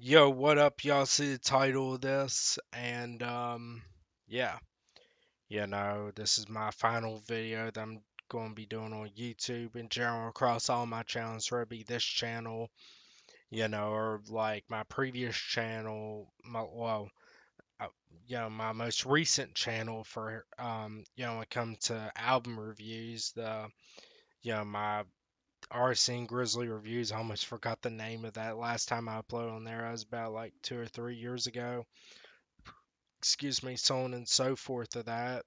Yo, what up? Y'all see the title of this, and yeah, this is my final video that I'm going to be doing on YouTube in general across all my channels. Whether it be this channel, or like my previous channel, uh, my most recent channel for when it comes to album reviews, my RC Grizzly reviews. I almost forgot the name of that. Last time I uploaded on there, I was about like 2 or 3 years ago. Excuse me, so on and so forth of that.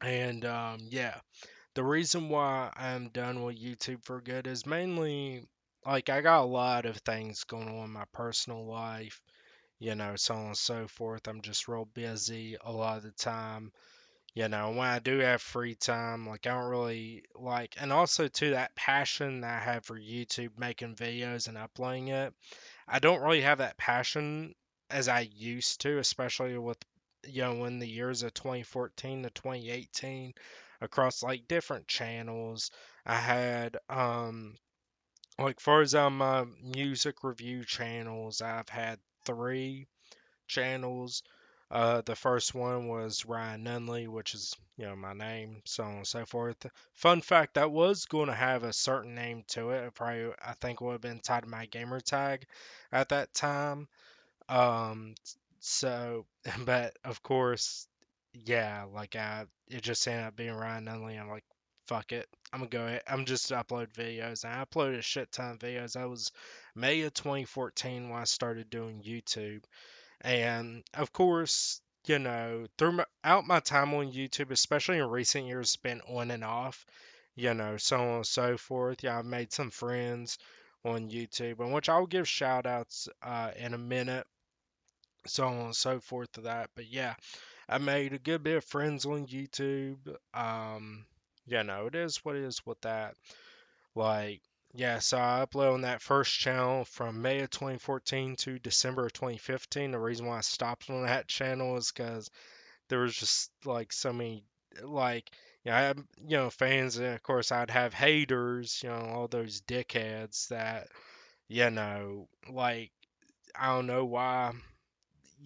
And the reason why I'm done with YouTube for good is mainly like I got a lot of things going on in my personal life, so on and so forth. I'm just real busy a lot of the time. When I do have free time, like I don't really like, and also too that passion that I have for YouTube, making videos and uploading it. I don't really have that passion as I used to, especially with in the years of 2014 to 2018 across like different channels. I had like far as my music review channels, I've had three channels. The first one was Ryan Nunley, which is, my name, so on and so forth. Fun fact, that was going to have a certain name to it. It probably, I think, would have been tied to my gamer tag at that time. Um, so, but of course, yeah, like it just ended up being Ryan Nunley. I'm like, fuck it. I'm gonna go ahead. I'm just upload videos. And I uploaded a shit ton of videos. That was May of 2014 when I started doing YouTube. And of course, throughout my time on YouTube, especially in recent years, it's been on and off, so on and so forth. Yeah, I've made some friends on YouTube, and which I'll give shout outs in a minute, so on and so forth to that. But yeah, I made a good bit of friends on YouTube. It is what it is with that. Like, yeah, so I uploaded on that first channel from May of 2014 to December of 2015. The reason why I stopped on that channel is because there was just like so many, like, I had, fans, and of course I'd have haters, all those dickheads that, like, I don't know why,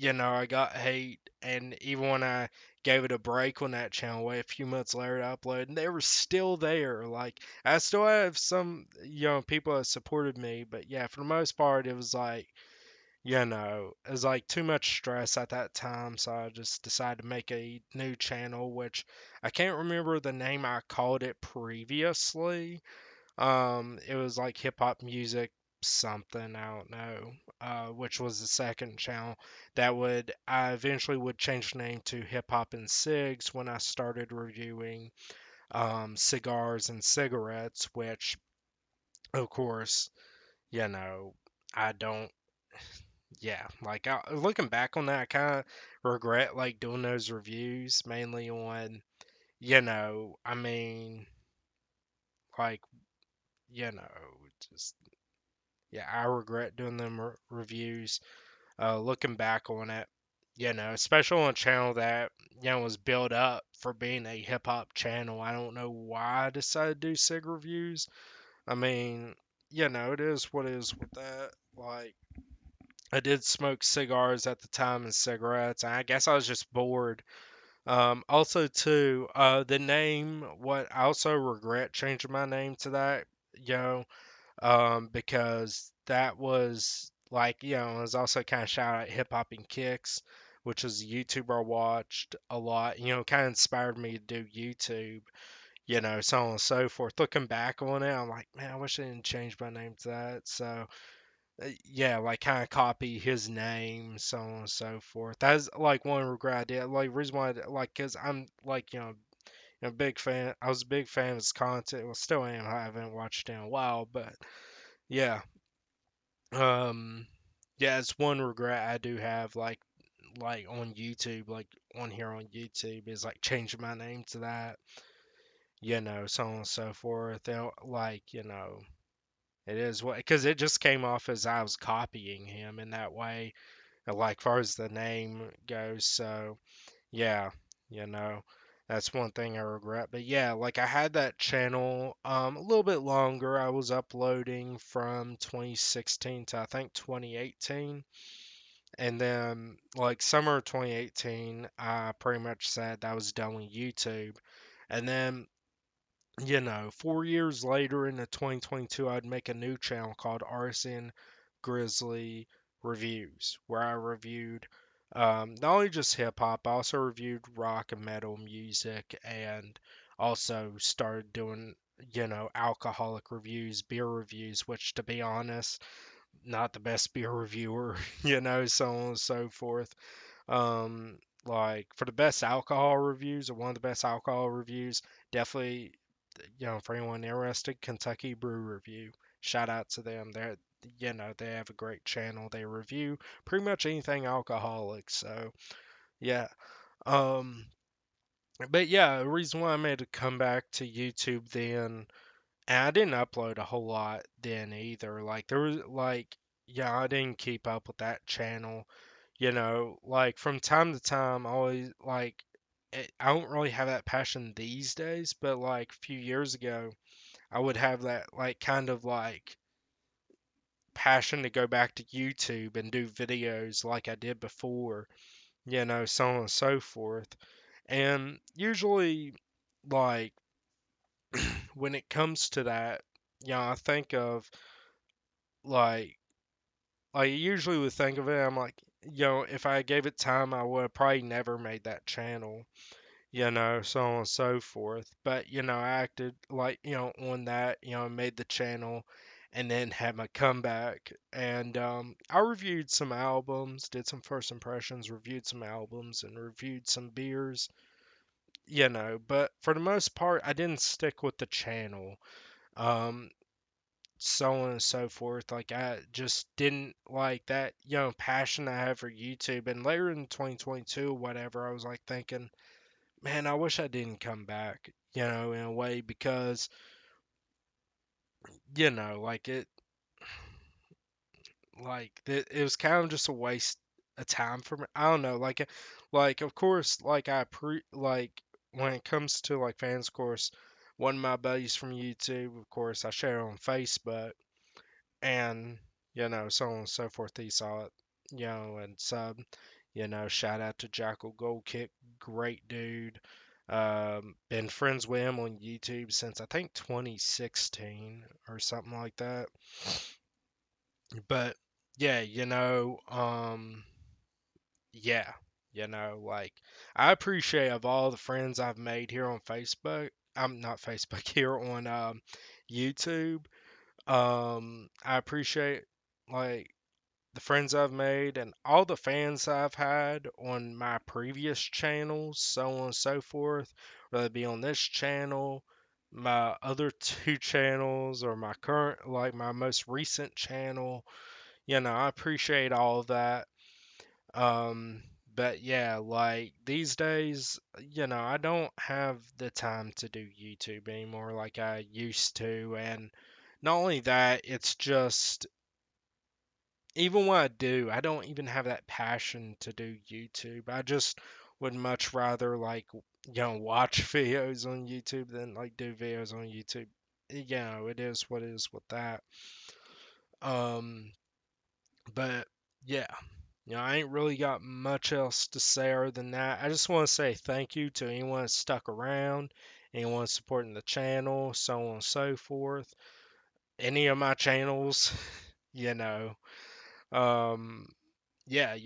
I got hate, and even when I gave it a break on that channel, wait a few months later to upload, and they were still there. Like, I still have some, people that supported me, but yeah, for the most part, it was like, it was like too much stress at that time, so I just decided to make a new channel, which I can't remember the name I called it previously. It was like hip hop music something, I don't know. Which was the second channel that I eventually would change the name to Hip Hop and Cigs when I started reviewing cigars and cigarettes, which of course, you know, I don't, yeah, like looking back on that, I kind of regret like doing those reviews mainly on, I mean, like, you know, just yeah, I regret doing them reviews. Looking back on it, especially on a channel that was built up for being a hip hop channel. I don't know why I decided to do cig reviews. I mean, it is what it is with that. Like, I did smoke cigars at the time and cigarettes. And I guess I was just bored. Also, too, the name. What I also regret changing my name to that. You know, because that was like, it was also kind of shout out HipHopxKickz, which is a YouTuber I watched a lot, kind of inspired me to do YouTube, so on and so forth. Looking back on it, I'm like, man, I wish I didn't change my name to that. So, yeah, like kind of copy his name, so on and so forth. That's like one regret I did. Like, reason why, because I'm like, a big fan. I was a big fan of his content. Well, still am. I haven't watched it in a while, but yeah. Um, yeah, it's one regret I do have, like on YouTube, like on here on YouTube, is like changing my name to that, so on and so forth. Like, it is what, because it just came off as I was copying him in that way, like far as the name goes. So yeah, you know. That's one thing I regret. But yeah, like I had that channel a little bit longer. I was uploading from 2016 to I think 2018. And then like summer of 2018, I pretty much said I was done with YouTube. And then, 4 years later in the 2022, I'd make a new channel called Arson Grizzly Reviews, where I reviewed not only just hip hop, I also reviewed rock and metal music, and also started doing, alcoholic reviews, beer reviews, which to be honest, not the best beer reviewer, so on and so forth. Um, like for the best alcohol reviews, or one of the best alcohol reviews, definitely, for anyone interested, Kentucky Brew Review. Shout out to them. They have a great channel. They review pretty much anything alcoholic. So yeah. Um, but yeah, the reason why I made a comeback to YouTube then, and I didn't upload a whole lot then either. Like there was like, yeah, I didn't keep up with that channel. Like from time to time, I always like. I don't really have that passion these days, but like a few years ago, I would have that like kind of like passion to go back to YouTube and do videos like I did before, so on and so forth. And usually, like when it comes to that, I think of like I usually would think of it. I'm like, if I gave it time, I would have probably never made that channel, so on and so forth. But, I acted like, on that, made the channel and then had my comeback. And I reviewed some albums, did some first impressions, reviewed some albums, and reviewed some beers, but for the most part, I didn't stick with the channel. Um, so on and so forth. Like I just didn't like that, passion I have for YouTube. And later in 2022, whatever, I was like thinking, man, I wish I didn't come back, in a way because, like it was kind of just a waste of time for me. I don't know, like of course, like when it comes to like fans, of course, one of my buddies from YouTube, of course, I share on Facebook, and so on and so forth. He saw it, and sub. Shout out to Jackal Gold Kick, great dude. Been friends with him on YouTube since I think 2016 or something like that. But yeah, yeah, like I appreciate of all the friends I've made here on Facebook. I'm not Facebook here on YouTube. I appreciate like the friends I've made and all the fans I've had on my previous channels, so on and so forth, whether it be on this channel, my other two channels, or my current, like my most recent channel. I appreciate all of that. Um, but yeah, like these days, I don't have the time to do YouTube anymore like I used to. And not only that, it's just even when I do, I don't even have that passion to do YouTube. I just would much rather like, watch videos on YouTube than like do videos on YouTube. It is what it is with that. Um, but yeah, I ain't really got much else to say other than that. I just want to say thank you to anyone that stuck around, anyone supporting the channel, so on and so forth. Any of my channels, you know. Um, yeah,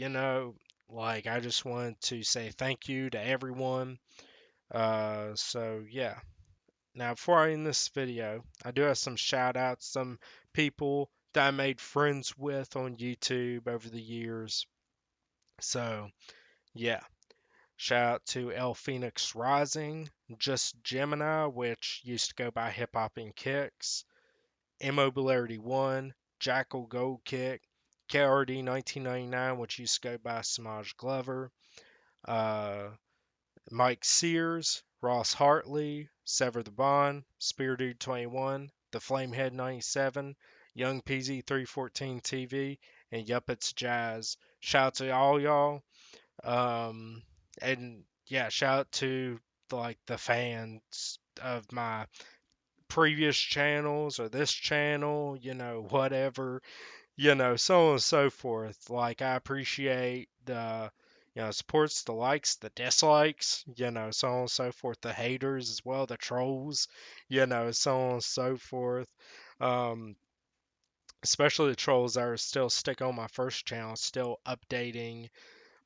like I just wanted to say thank you to everyone. So yeah. Now, before I end this video, I do have some shout outs, some people that I made friends with on YouTube over the years. So, yeah. Shout out to ElPhoenixRising, Just Gemini, which used to go by HipHopxKickz, Immobility1, Jackal Gold Kick, KRD 1999, which used to go by Semaj Glover, uh, Mike Sears, Ross Hartley, SeverTheBond, SpearDude21, The Flamehead 97, YoungPeezy314 TV, and YupItsJas. Shout out to all y'all. Um, and yeah, shout out to like the fans of my previous channels or this channel, whatever, so on and so forth. Like, I appreciate the, supports, the likes, the dislikes, so on and so forth, the haters as well, the trolls, so on and so forth. Um, Especially the trolls that are still stick on my first channel,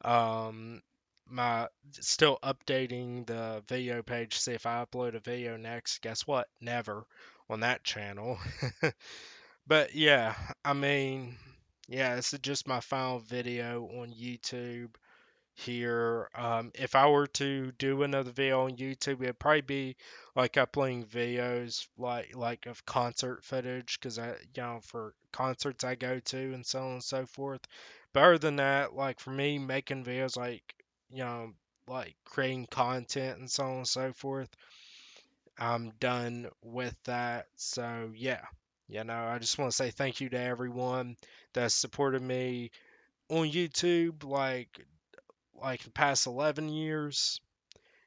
um, my still updating the video page, see if I upload a video next. Guess what? Never on that channel. But yeah, I mean, yeah, this is just my final video on YouTube here. If I were to do another video on YouTube, it'd probably be like uploading videos like of concert footage, because for concerts I go to and so on and so forth. But other than that, like for me, making videos you know like creating content and so on and so forth, I'm done with that. So yeah, I just want to say thank you to everyone that supported me on YouTube, like the past 11 years.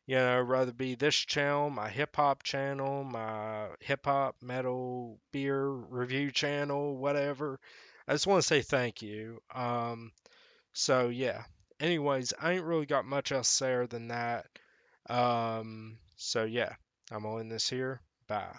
Rather be this channel, my hip hop channel, my hip hop metal beer review channel, whatever. I just want to say thank you. So yeah. Anyways, I ain't really got much else to say other than that. So yeah, I'm on this here. Bye.